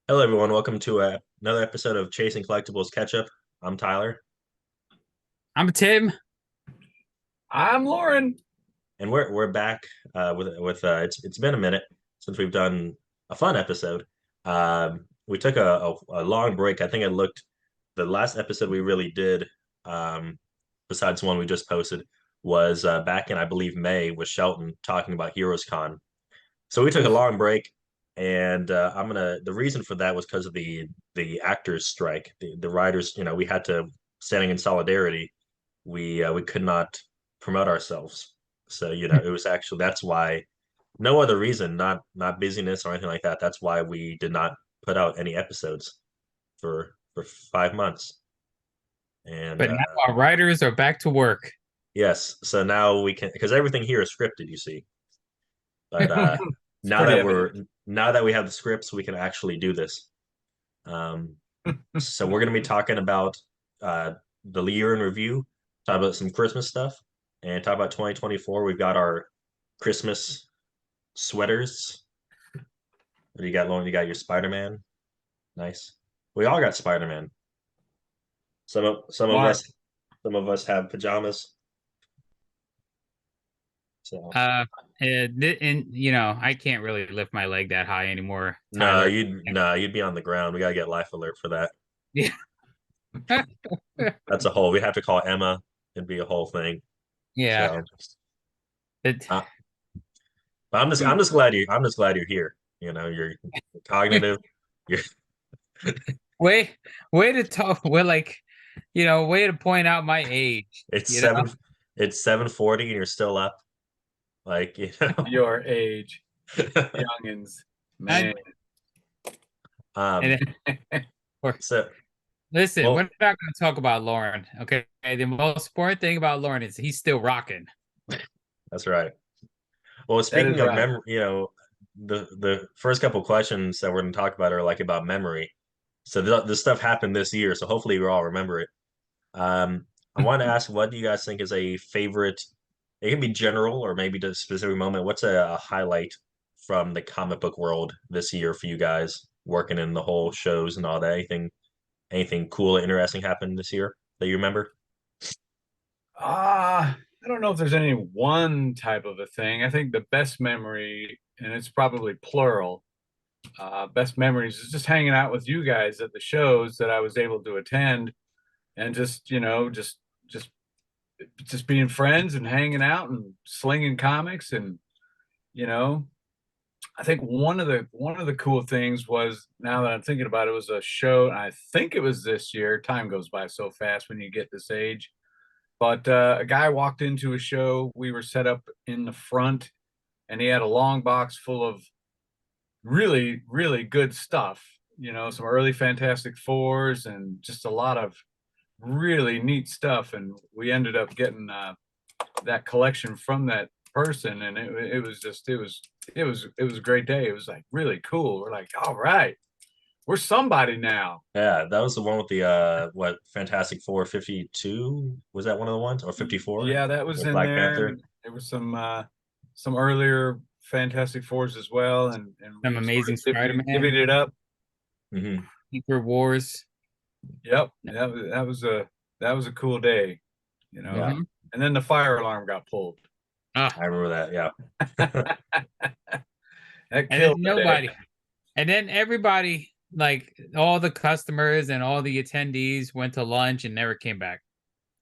Hello, everyone. Welcome to another episode of Chasing Collectibles Catchup. I'm Tyler, I'm Tim. I'm Lauren. and we're back with it's been a minute since we've done a fun episode. We took a long break. I think it looked the last episode we really did, besides the one we just posted, was back in I believe May with Shelton talking about Heroes Con. So we took a Oof. long break, and the reason for that was because of the actors strike. The writers, we had to standing in solidarity. We could not promote ourselves. So it was actually that's why no other reason, not busyness or anything like that. That's why we did not put out any episodes for 5 months. And But now our writers are back to work. yes, so now we can because everything here is scripted, you see. But It's pretty evident. now that we have the scripts, we can actually do this. So we're going to be talking about uh, the year in review, talk about some Christmas stuff, and talk about 2024. We've got our Christmas sweaters. What do you got, Lauren? You got your Spider-Man. Nice. We all got Spider-Man. Some of some of Smart. us some of us have pajamas. So Uh, and I can't really lift my leg that high anymore, no, Tyler. you'd be on the ground. We gotta get Life Alert for that. Yeah. That's a whole. We have to call Emma. It'd be a whole thing. Yeah. So It, uh, but I'm just glad you're here. You're cognitive. You're way way to talk. We're like, way to point out my age. it's You know, seven it's 7:40 and you're still up. Like, Your age, youngins, I, man. um and or, so listen, we're well, not going to talk about Lauren. Okay, the most important thing about Lauren is he's still rocking. that's right. Well, That speaking is of right. memory, the first couple questions that we're going to talk about are like about memory. So this stuff happened this year, so hopefully we all remember it. I want to ask, what do you guys think is a favorite? It can be general or maybe to a specific moment. What's a highlight from the comic book world this year for you guys working in the whole shows and all that? Anything cool or interesting happened this year that you remember? I don't know if there's any one type of a thing. I think the best memory, and it's probably plural, best memories is just hanging out with you guys at the shows that I was able to attend and just just being friends and hanging out and slinging comics and you know I think one of the cool things was now that I'm thinking about it was a show, and I think it was this year. Time goes by so fast when you get this age. But a guy walked into a show. We were set up in the front, and he had a long box full of really, really good stuff. Some early Fantastic Fours and just a lot of really neat stuff. And we ended up getting that collection from that person, and it was a great day. It was like really cool. We're like, all right, we're somebody now. Yeah, that was the one with the what Fantastic Four 52? Was that one of the ones or 54 Yeah, that was with in Black there, Panther? and there was some earlier Fantastic Fours as well, and Some we sort Amazing of Spider-Man, divvied it up. Hmm. Secret Wars. Yep, that was a cool day, you Yeah, know. Hmm. And then the fire alarm got pulled. Ah, I remember that. Yeah. That and then killed the day. nobody, and then everybody, like all the customers and all the attendees, went to lunch and never came back.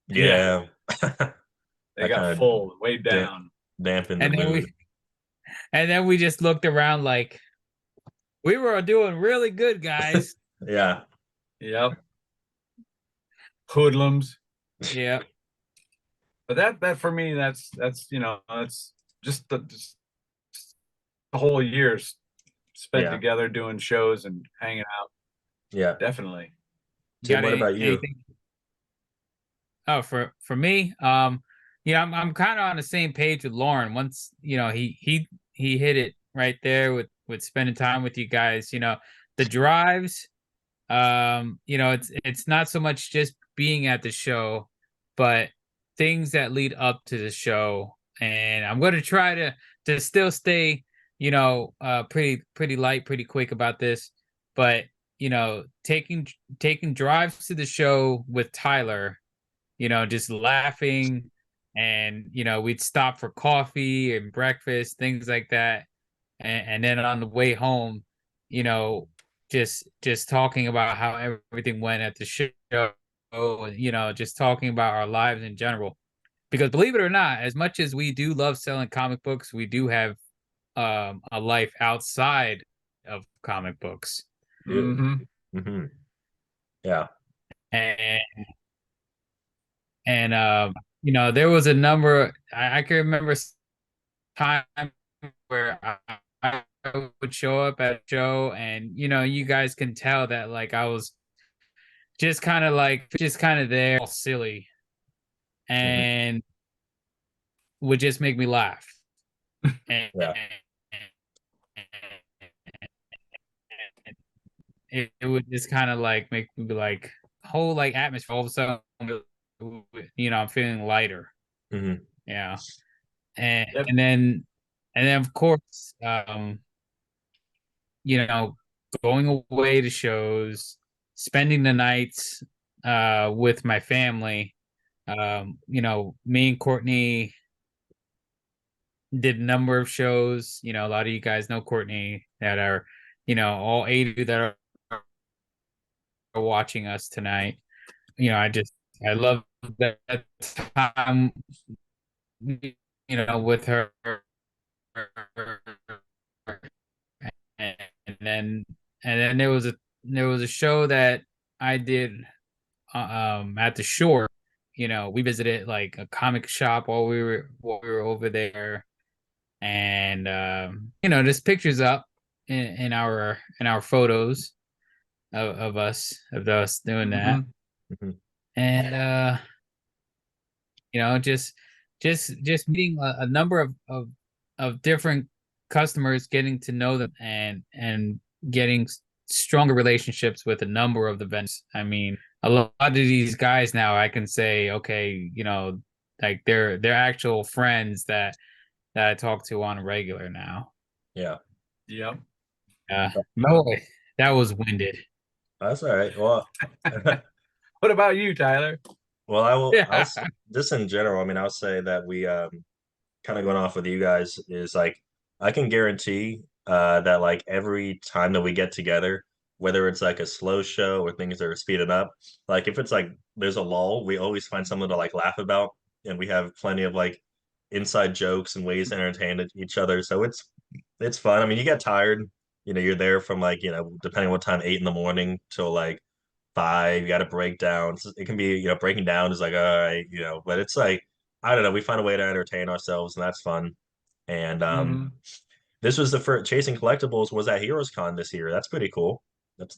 Yeah, Yeah. they That got kind of full, weighed da down. dampened the And then mood. we just looked around like we were doing really good, guys. Yeah. Yep, hoodlums. Yeah. But that for me, that's just the whole year spent Yeah. together doing shows and hanging out. Yeah. Definitely. Tim, Got what about you? anything? Oh, for me, yeah, I'm kind of on the same page with Lauren. Once he hit it right there with spending time with you guys. The drives. It's not so much just being at the show, but things that lead up to the show. And I'm going to try to still stay, pretty light, pretty quick about this. But taking drives to the show with Tyler, just laughing, and we'd stop for coffee and breakfast, things like that. And then on the way home, you know, just talking about how everything went at the show, just talking about our lives in general. Because believe it or not, as much as we do love selling comic books, we do have a life outside of comic books. Dude. Mm-hmm. Hmm. Yeah. And there was a number I can remember time where I would show up at a show, and you guys can tell that like I was just kind of there, all silly, Hmm. and would just make me laugh. And Yeah. it would just kind of like make me be like whole like atmosphere all of a sudden, I'm feeling lighter. Hmm. Yeah. and Yep. and then of course, you know, going away to shows, spending the nights with my family. Me and Courtney did a number of shows. A lot of you guys know Courtney that are, all 8 of you that are watching us tonight. I love that time, with her. And then there was a show that I did at the shore. We visited like a comic shop while we were over there, and there's pictures up in our photos of us doing that. Mm-hmm. Hmm. And just meeting a number of different customers, getting to know them, and getting stronger relationships with a number of the vendors. I mean, a lot of these guys now I can say, okay, like they're actual friends that I talk to on a regular now. Yeah. Yep. No, that was winded. That's all right. Well, What about you, Tyler? well, I'll Yeah. just in general, I mean, I'll say that we kind of going off with you guys is like I can guarantee that like every time that we get together, whether it's like a slow show or things that are speeding up, like if it's like there's a lull, we always find something to like laugh about, and we have plenty of like inside jokes and ways to entertain each other. So it's fun. I mean, you get tired, you're there from like depending on what time, 8 in the morning till like 5. You got to break down. It can be breaking down is like all right, but it's like I don't know. We find a way to entertain ourselves, and that's fun. And Mm-hmm. this was the first Chasing Collectibles was at Heroes Con this year. That's pretty cool.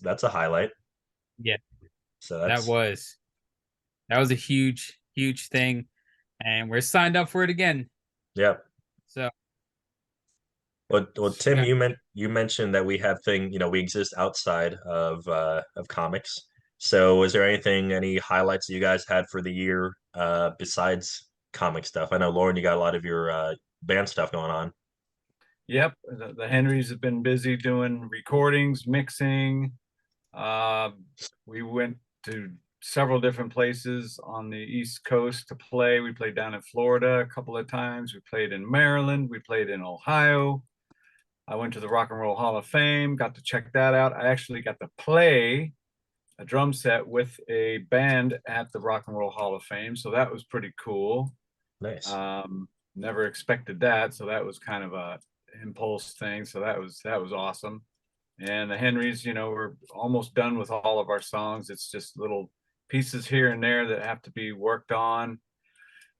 That's a highlight. Yeah, So that that's was that was a huge, huge thing, and we're signed up for it again. yeah. So, Well, Tim, yeah, you mentioned that we have we exist outside of comics. So, is there any highlights that you guys had for the year besides comic stuff? I know Lauren, you got a lot of your band stuff going on. Yep. The Henrys have been busy doing recordings, mixing. Uh, we went to several different places on the East Coast to play. We played down in Florida a couple of times. We played in Maryland. We played in Ohio. I went to the Rock and Roll Hall of Fame, got to check that out. I actually got to play a drum set with a band at the Rock and Roll Hall of Fame. So that was pretty cool. Nice. Never expected that. So that was kind of a impulse thing. So that was awesome. And the Henrys, we're almost done with all of our songs. It's just little pieces here and there that have to be worked on,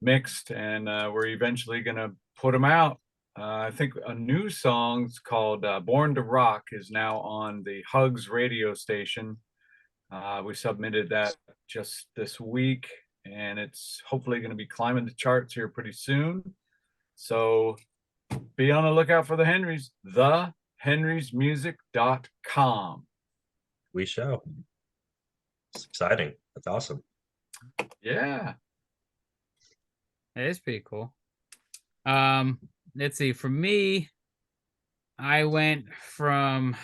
mixed, and we're eventually going to put them out. I think a new song called Born to Rock is now on the Hugs radio station. We submitted that just this week, and it's hopefully going to be climbing the charts here pretty soon. So be on the lookout for the Henrys, thehenrysmusic.com. We shall. It's exciting. That's awesome. Yeah. it is pretty cool. Um, let's see. For me, I went from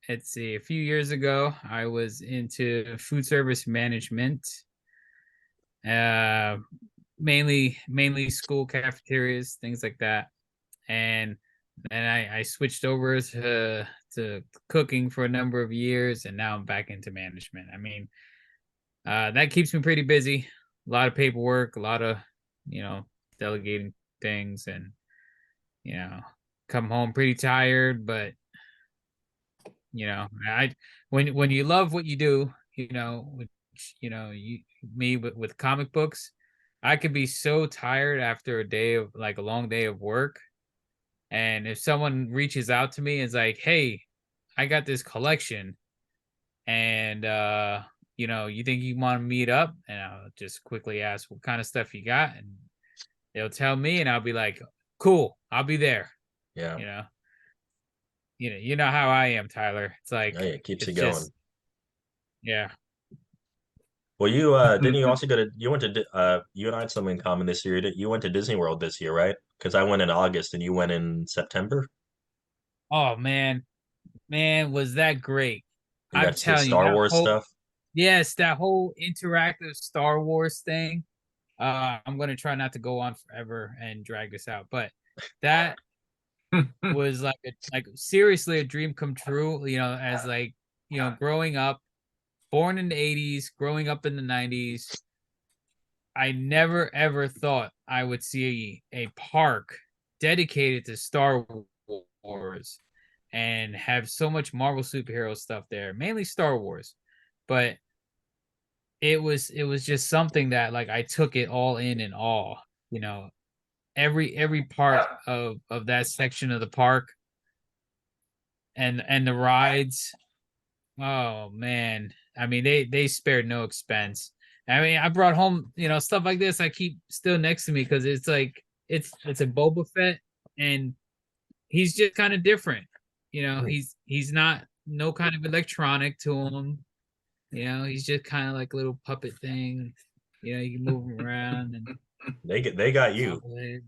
let's see, a few years ago, I was into food service management, uh, mainly school cafeterias, things like that. And then I switched over to cooking for a number of years, and now I'm back into management. I mean, that keeps me pretty busy. A lot of paperwork, a lot of you know delegating things, and you know come home pretty tired, but I when you love what you do, which you me with comic books, I could be so tired after a day of like a long day of work. And if someone reaches out to me and is like, "Hey, I got this collection and you think you want to meet up?" And I'll just quickly ask what kind of stuff you got, and they'll tell me, and I'll be like, "Cool, I'll be there." Yeah. You know. You know how I am, Tyler. It's Yeah, like it keeps it's you going. just yeah. Well, you didn't you also go to you went to you and I had something in common this year. You went to Disney World this year, right? Because I went in August and you went in September. Oh man, was that great. You I'm got to see telling you, Star Wars stuff. that whole interactive Star Wars thing. I'm gonna try not to go on forever and drag this out, but that was like seriously a dream come true, as like, growing up, born in the 80s, growing up in the 90s, I never ever thought I would see a park dedicated to Star Wars and have so much Marvel superhero stuff there, mainly Star Wars. But it was just something that like I took it all in awe. You know, every part of that section of the park and the rides. Oh man. I mean they spared no expense. I mean, I brought home, stuff like this I keep still next to me because it's like it's a Boba Fett, and he's just kind of different. He's not no kind of electronic to him. He's just kind of like a little puppet thing. You can move him around and They got you. bobblehead.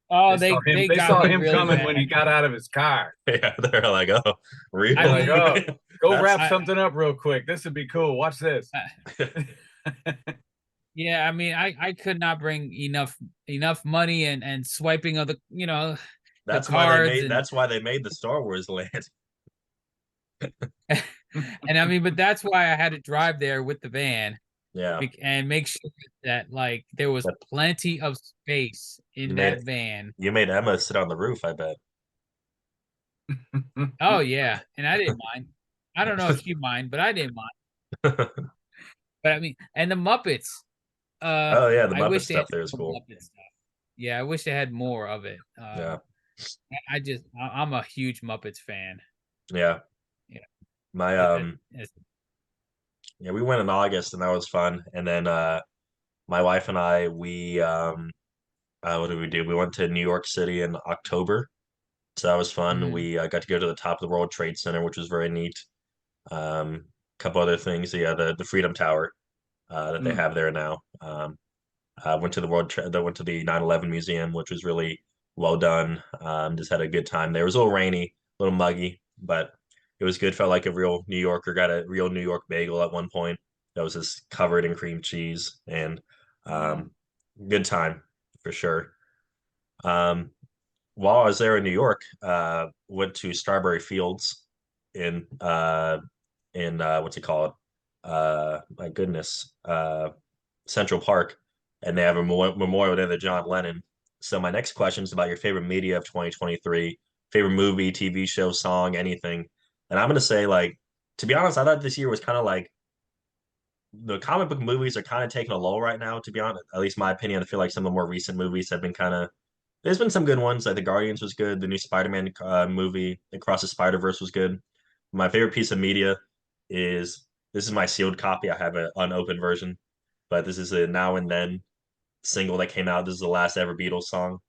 Oh, They saw him. they They got saw me him really coming when bad. he got out of his car. Yeah, they're like, oh, I They're like, mean, "Oh, really? go That's wrap I something up real quick. This would be cool. Watch this." yeah, I mean, I could not bring enough money and swiping of the cards and that's why they made the Star Wars land. and I mean, but that's why I had to drive there with the van Yeah. and make sure that like there was But plenty of space you in made that van. you made Emma sit on the roof, I bet. Oh yeah, and I didn't mind. I don't know if you mind, but I didn't mind. But I mean, and the Muppets. Oh yeah, the I Muppet wish they had stuff there is more cool. Muppet stuff. Yeah, I wish they had more of it. Yeah. I'm a huge Muppets fan. Yeah. Yeah, My yeah, we went in August and that was fun. And then my wife and I what did we do? We went to New York City in October. So that was fun. mm-hmm, We got to go to the top of the World Trade Center, which was very neat. A couple other things. Yeah, the Freedom Tower that they Mm. have there now. Went to the went to the 9/11 museum, which was really well done. Just had a good time there. It was a little rainy, a little muggy, but it was good. Felt like a real New Yorker. Got a real New York bagel at one point that was just covered in cream cheese, and Mm. um, good time for sure. Um, while I was there in New York, went to Strawberry Fields in what's it called? My goodness, Central Park, and they have a memorial day to John Lennon. So my next question is about your favorite media of 2023, favorite movie, TV show, song, anything. And I'm gonna say, like, to be honest, I thought this year was kind of like the comic book movies are kind of taking a lull right now. To be honest, at least my opinion, I feel like some of the more recent movies have been kind of. There's been some good ones, like the Guardians was good, the new Spider-Man movie, Across the Spider-Verse was good. My favorite piece of media is this is my sealed copy. I have an unopened version, but this is a Now and Then single that came out. This is the last ever Beatles song,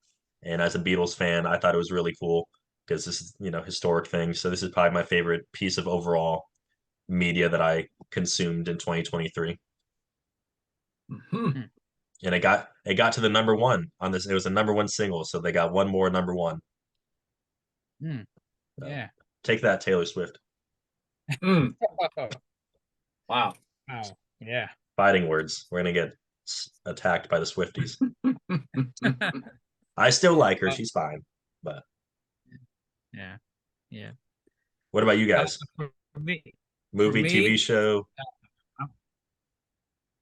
and as a Beatles fan, I thought it was really cool because this is historic thing. So this is probably my favorite piece of overall media that I consumed in 2023, Mhm. hmm, and it got to the number one on this. It was a number one single, so they got one more number one. hmm, So yeah. Take that, Taylor Swift. Mm, Oh, wow. wow. Yeah. Fighting words. We're gonna get attacked by the Swifties. I still like her. Uh, She's fine. But yeah. Yeah. what about you guys? For me, for Movie, TV me, show?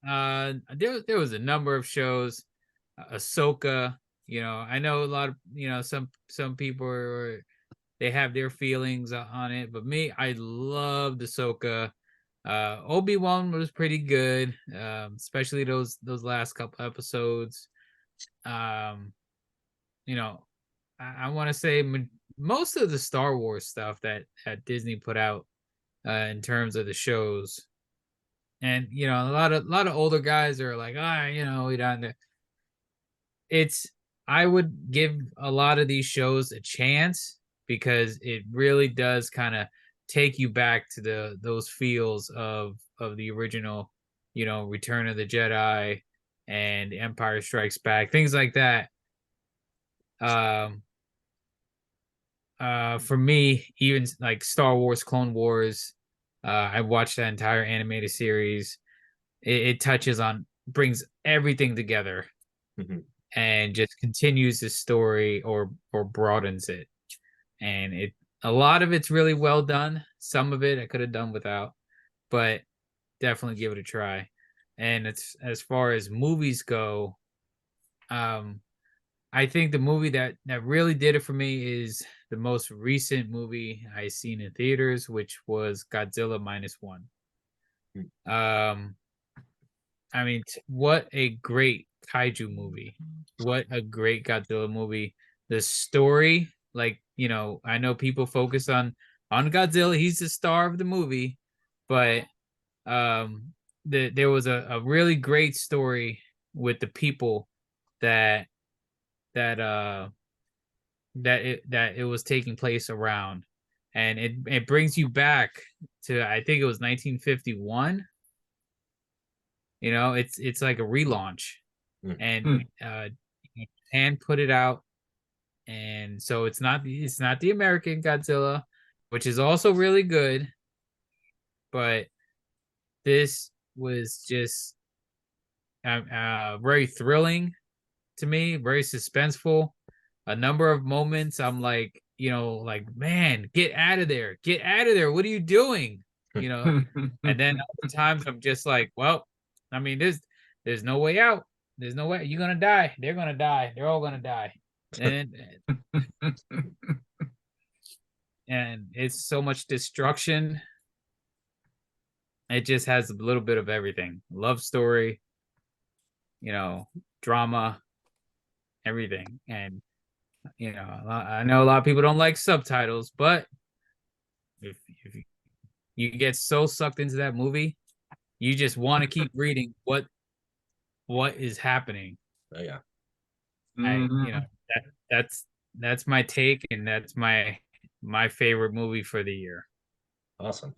there was a number of shows. Ahsoka, I know a lot of some people they have their feelings on it, but me, I loved Ahsoka. Obi-Wan was pretty good, especially those last couple episodes. Um, you know, I want to say most of the Star Wars stuff that Disney put out in terms of the shows, and a lot of older guys are like, we don't. It's I would give a lot of these shows a chance because it really does kind of take you back to those feels of the original, Return of the Jedi and Empire Strikes Back, things like that. Um for me, even like Star Wars Clone Wars, I watched that entire animated series. It touches on brings everything together Mhm. and just continues the story or broadens it. And a lot of it's really well done. Some of it I could have done without, but definitely give it a try. And it's as far as movies go, um I think the movie that really did it for me is the most recent movie I seen in theaters, which was Godzilla minus one. Mm. Um I mean, what a great kaiju movie. What a great Godzilla movie. The story, like, I know people focus on Godzilla, he's the star of the movie, but um there was a really great story with the people that that that it was taking place around. And it brings you back to, I think it was 1951. It's like a relaunch, Mm. and Mm. Japan put it out, and so it's not the American Godzilla, which is also really good, but this was just very thrilling to me, very suspenseful. A number of moments I'm like, man, get out of there, what are you doing? you know and then other times I'm just like, well, I mean, there's no way out. There's no way. You're gonna die. They're gonna die. They're all gonna die. And and it's so much destruction. It just has a little bit of everything. Love story, drama, everything. And I know a lot of people don't like subtitles, but if you get so sucked into that movie, you just want to keep reading what is happening. Oh yeah, I Mhm. that that's my take, and that's my favorite movie for the year. awesome.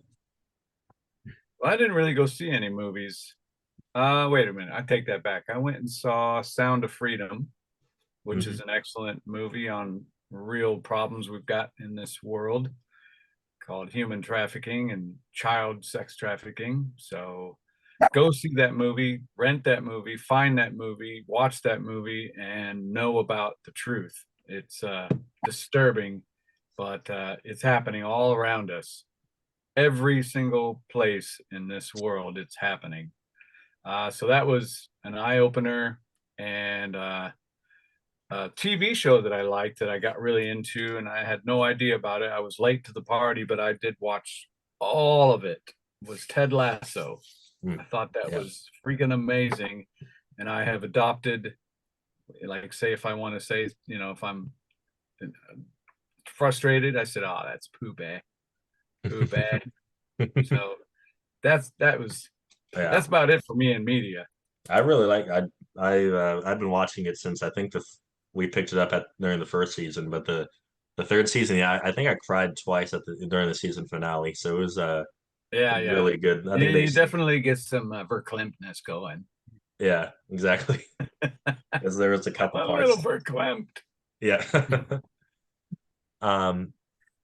Well, I didn't really go see any movies. Wait a minute. I take that back. I went and saw Sound of Freedom, which Hmm. is an excellent movie on real problems we've got in this world called human trafficking and child sex trafficking. So go see that movie, rent that movie, find that movie, watch that movie, and know about the truth. It's disturbing, but it's happening all around us. Every single place in this world, it's happening. So that was an eye opener, and a TV show that I liked that I got really into, and I had no idea about it. I was late to the party, but I did watch all of it. Was Ted Lasso. I Mm. thought that Yeah. was freaking amazing, and I have adopted, like, say if I want to say, if I'm frustrated, I said, "Oh, that's poo bad, poo bad." So that was Yeah, that's about it for me in media. I really like. I've been watching it since I think we picked it up at during the first season, but the third season, yeah, I think I cried twice during the season finale. So it Yeah, was yeah. really good. I think You definitely get some verklempt going. yeah, exactly. Because there was a I'm couple a little parts. verklempt. Yeah. Um,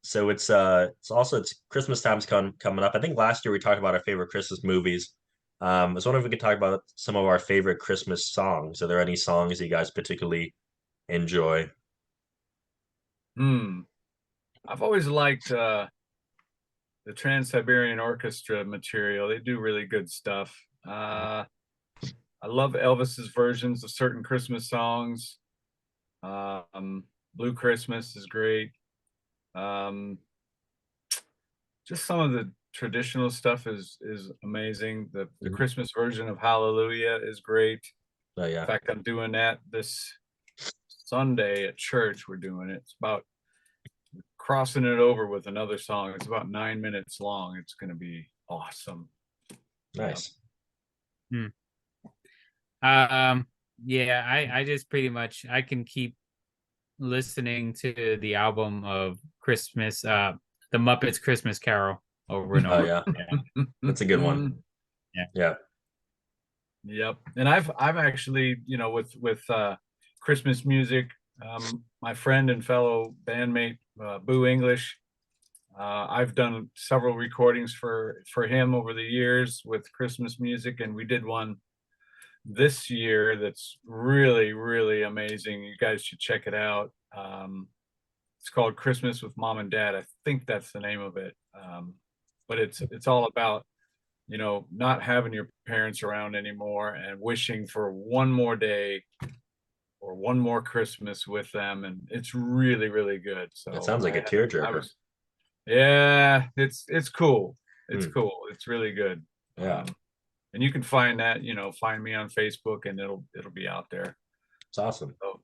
So it's also it's Christmas time's coming up. I think last year we talked about our favorite Christmas movies. I was wondering if we could talk about some of our favorite Christmas songs. Are there any songs you guys particularly enjoy? Hmm. I've always liked the Trans-Siberian Orchestra material. They do really good stuff. I love Elvis's versions of certain Christmas songs. Blue Christmas is great. Um, just some of the traditional stuff is amazing. The Mhm. Christmas version of Hallelujah is great. Oh In yeah, fact, I'm doing that this Sunday at church. We're doing it. It's about crossing it over with another song. It's about 9 minutes long. It's going to be awesome. Yeah. nice. Hmm. Um, yeah, I just pretty much I can keep listening to the album of Christmas, the Muppets Christmas Carol over and Oh over. yeah, Yeah, that's a good one. yeah. Yeah. Yep. And I've actually, with Christmas music, my friend and fellow bandmate Boo English, I've done several recordings for him over the years with Christmas music, and we did one this year that's really, really amazing. You guys should check it out. It's called Christmas with Mom and Dad. I think that's the name of it. But it's all about, not having your parents around anymore and wishing for one more day or one more Christmas with them. And it's really, really good. That So sounds like a I tearjerker. was, yeah, it's cool. It's Hmm. cool. It's really good. Yeah, And you can find that, find me on Facebook and it'll be out there. it's awesome. So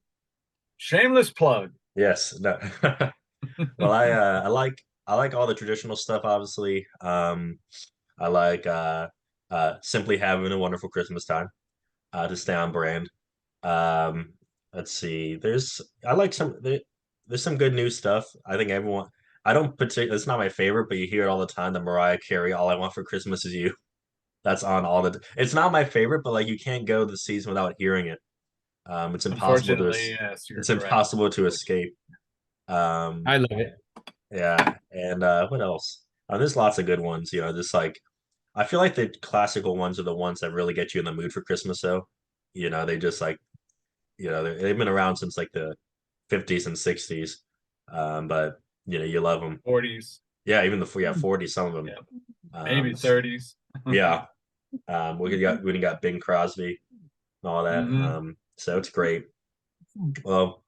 shameless plug. Yes. No. Well, I like all the traditional stuff, obviously. I like simply having a wonderful Christmas time, to stay on brand. Um, let's see. I like there's some good new stuff. I think everyone I don't particularly it's not my favorite, but you hear it all the time, the Mariah Carey All I Want for Christmas Is You. That's on all the it's not my favorite, but like you can't go the season without hearing it. Unfortunately, yes, you're It's correct. impossible to escape. Um, I love it. yeah, and what else? There's lots of good ones, just like I feel like the classical ones are the ones that really get you in the mood for Christmas, though. They just like, they've been around since like the 50s and 60s. But you love them. 40s, Yeah, even yeah, 40s, some of them. yeah, maybe Um, 30s. yeah. We got Bing Crosby and all that. Hmm. So it's great. Well,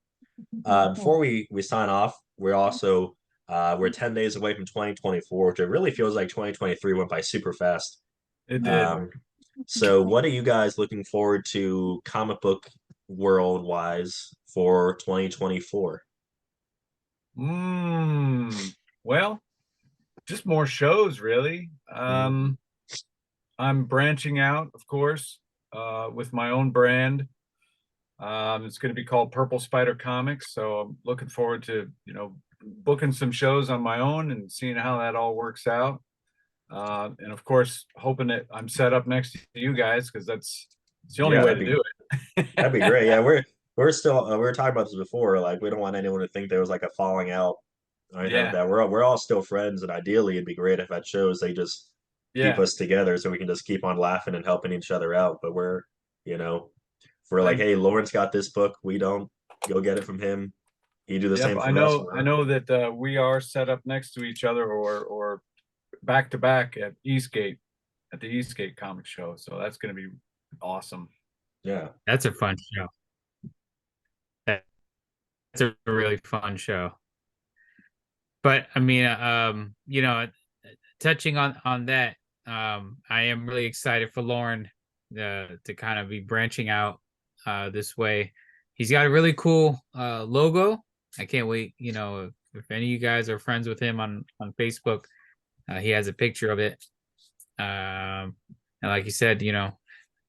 before we sign off, we're 10 days away from 2024, which it really feels like 2023 went by super fast. It did. Um, so what are you guys looking forward to comic book world wise for 2024? Well, just more shows, really. Mm-hmm. I'm branching out, of course, with my own brand. It's going to be called Purple Spider Comics. So I'm looking forward to, booking some shows on my own and seeing how that all works out. And of course, hoping that I'm set up next to you guys because it's the only Yeah, way to do that'd be it. great. Yeah, we're still we were talking about this before. Like we don't want anyone to think there was like a falling out or anything like Yeah, that. We're all still friends, and ideally, it'd be great if at shows they just keep yeah, us together so we can just keep on laughing and helping each other out. But you know, if we're like, I hey, Lawrence got this book, we don't go get it from him. He do the yep. same I for us. know. I know that we are set up next to each other or back to back at the Eastgate Comic Show. So that's going to be awesome. Yeah, That's a fun show. That's a really fun show. But I mean, touching on that, I am really excited for Lauren to kind of be branching out this way. He's got a really cool logo. I can't wait. If any of you guys are friends with him on Facebook, he has a picture of it. And like you said,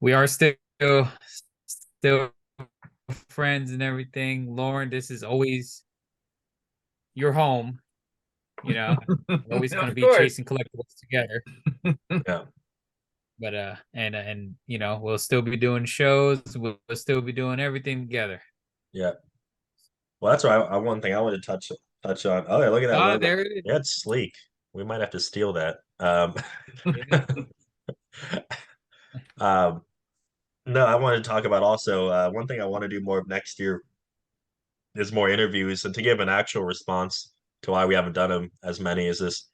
we are still friends and everything. Lauren, this is always your home. We're always going to Of be course. chasing collectibles together. yeah, But and we'll still be doing shows. We'll still be doing everything together. yeah. Well, that's why one thing I wanted to touch touch on. Oh, yeah, look at that Oh, logo. there it is. Yeah, it's sleek. We might have to steal that. Yeah. um, no, I wanted to talk about also one thing I want to do more of next year is more interviews and to give an actual response to why we haven't done them as many as this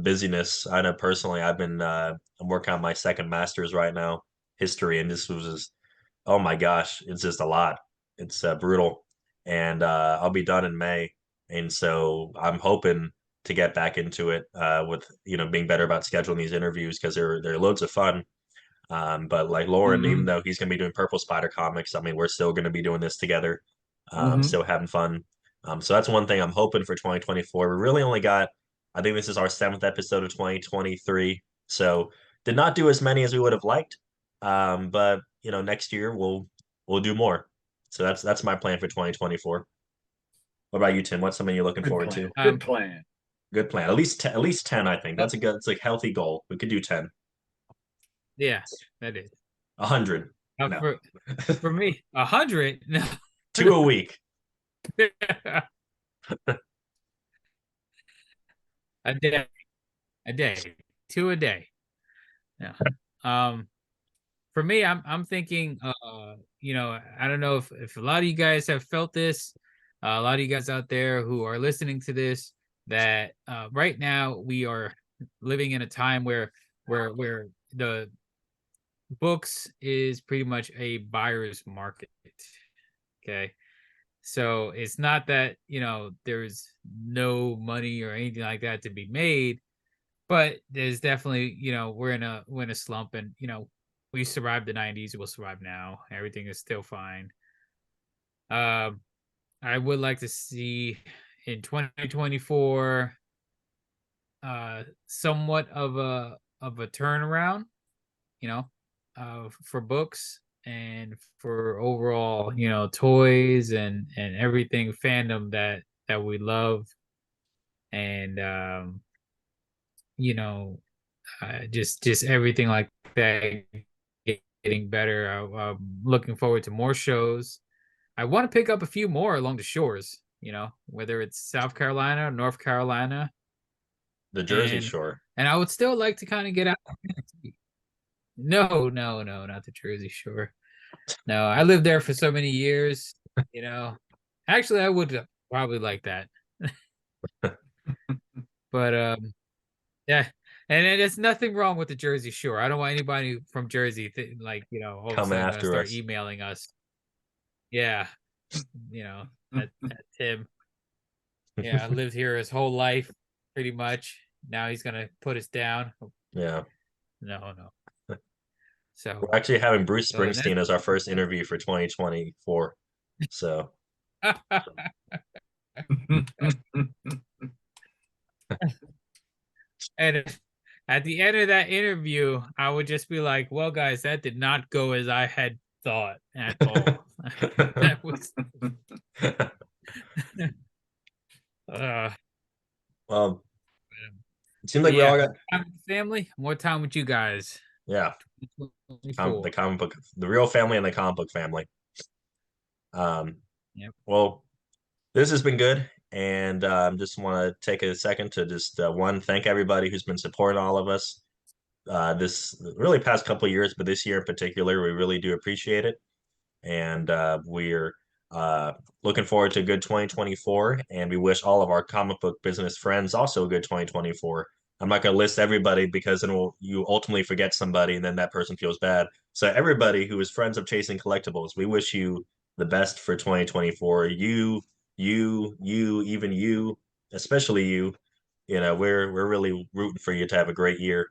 busyness. I know personally, I'm working on my second master's right now, history, and this was just oh my gosh, it's just a lot. It's brutal, and I'll be done in May, and so I'm hoping to get back into it with being better about scheduling these interviews because they're loads of fun. But like Lauren, even Hmm. though he's going to be doing Purple Spider comics, I mean, we're still going to be doing this together, Hmm. still having fun. So that's one thing I'm hoping for 2024. We really only got, I think this is our seventh episode of 2023. So did not do as many as we would have liked. But next year we'll do more. So that's my plan for 2024. What about you, Tim? What's something you're looking Good forward plan. to? Good plan. Good plan. At least 10, I think. Oh, That's a good, it's like healthy goal. We could do 10. yeah, that is. 100. Now No. for me, 100. No. Two a week. A day, a day, two a day. Yeah. Um, for me, I'm thinking, I don't know if a lot of you guys have felt this, a lot of you guys out there who are listening to this, that right now we are living in a time where the books is pretty much a buyer's market. Okay. So it's not that, there's no money or anything like that to be made, but there's definitely, we're in a slump, and we survived the 90s, we'll survive now. Everything is still fine. Um I would like to see in 2024 somewhat of a turnaround, you know, for books and for overall, toys and everything fandom that we love, and you know, just everything like that getting better. I'm looking forward to more shows. I want to pick up a few more along the shores, whether it's South Carolina, North Carolina, The Jersey and Shore. I would still like to kind of get out. No, no, no, not the Jersey Shore. No, I lived there for so many years, you know. Actually, I would probably like that. But yeah, and there's nothing wrong with the Jersey Shore. I don't want anybody from Jersey all of a Come sudden gonna after start us. emailing us. Yeah, that Tim. Yeah, I lived here his whole life, pretty much. Now he's gonna put us down. Yeah. No, no. So, We're actually having Bruce and Springsteen as our first interview for 2024. So that's and at the end of that interview, I would just be like, "Well, guys, that did not go as I had thought at all." That was uh well, it seems but like we yeah, all got time with family, more time with you guys. yeah, the 24. comic book, the real family and the comic book family. Um, Yep. well, this has been good, and just want to take a second to just one thank everybody who's been supporting all of us this really past couple of years, but this year in particular, we really do appreciate it. And we're uh, looking forward to a good 2024. And we wish all of our comic book business friends also a good 2024. I'm not going to list everybody because then you ultimately forget somebody and then that person feels bad. So everybody who is friends of Chasing Collectibles, we wish you the best for 2024. Even you, especially you. We're really rooting for you to have a great year.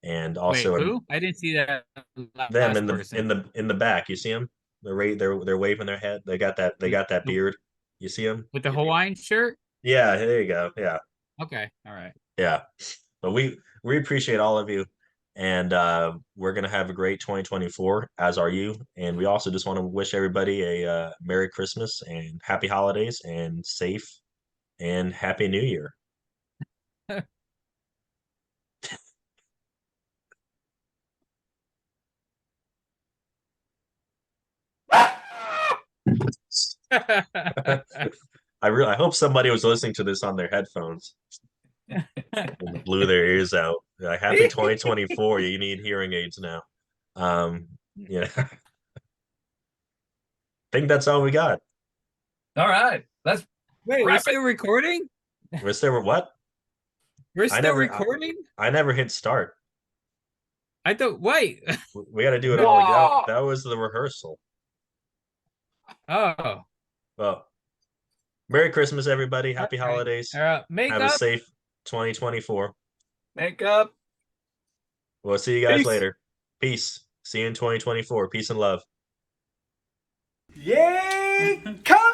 And Wait, also who? I didn't see that them last in the person. in the back. You see them? They're waving their head. They got that The- beard. You see them? With the Hawaiian shirt? Yeah, there you go. Yeah, Okay, all right. yeah. But we appreciate all of you, and we're gonna have a great 2024, as are you. And we also just want to wish everybody a Merry Christmas and Happy Holidays and safe and Happy New Year. I really I hope somebody was listening to this on their headphones and blew their ears out. Like, happy 2024. You need hearing aids now. Yeah. I think that's all we got. All right, let's Wait, we're wrap it. still recording? We're still what? We're I still never recording? I never hit start. I don't wait. We got to do it all again. No. That was the rehearsal. Oh. Well, Merry Christmas, everybody. Happy All right. holidays. Have a Makeup. safe 2024. Makeup. We'll see you guys Peace. later. Peace. See you in 2024. Peace and love. Yay! Come!